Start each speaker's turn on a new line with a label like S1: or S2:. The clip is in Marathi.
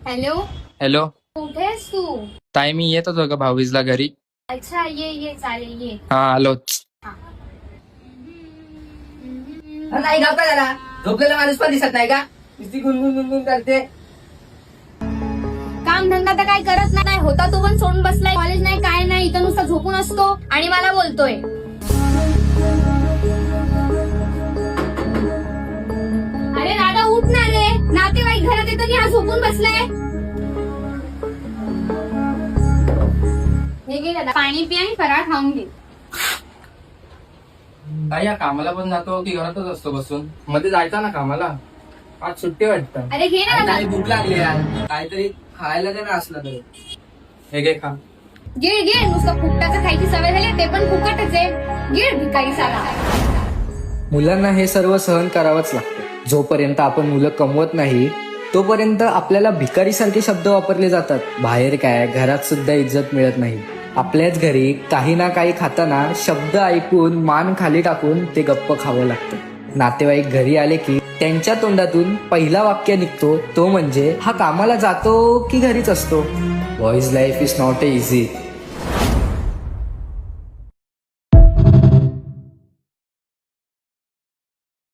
S1: हॅलो.
S2: हॅलो
S1: कुठे आहेस तू?
S2: ताई, मी येत होतो का भाऊबीजला घरी.
S1: अच्छा, ये चालेल ये.
S2: हा, आलोच.
S3: नाही गाव का जरा झोपलेला माणूस पण दिसत नाही का? नुसती गुणगुण गुणगुण करते.
S1: काम धंदा तर काय करत नाही, होता तो पण सोडून बसलाय. कॉलेज नाही काय नाही, इथं नुसता झोपून असतो आणि मला बोलतोय. अरे दादा उठ ना रे, नातेवाईक घरात येतो आणि हा झोपून बसलाय. हे घे दादा, पाणी पी आणि फराळ खाऊन घे.
S2: ताई, या कामाला पण जातो की घरातच असतो बसून? मध्ये जायचा ना कामाला, आज सुट्टी वाटतं.
S1: अरे घे ना दादा.
S3: नाही भूक लागली यार, काहीतरी खायला दे ना असलं तरी.
S2: हे घे खा.
S1: घे नुसतं फुकटाचं खायची सवय झाली, ते पण फुकटच आहे. घे भिकारी साला.
S4: मुलांना हे सर्व सहन करावंच लागतं. जोपर्यंत आपण मुलं कमवत नाही तोपर्यंत आपल्याला भिकारीसारखे शब्द वापरले जातात. बाहेर काय, घरात सुद्धा इज्जत मिळत नाही. आपल्याच घरी काही ना काही खाताना शब्द ऐकून मान खाली टाकून ते गप्प खावं लागतं. नातेवाईक घरी आले की त्यांच्या तोंडातून पहिला वाक्य निघतो तो म्हणजे, हा कामाला जातो की घरीच असतो? Boys life is not easy.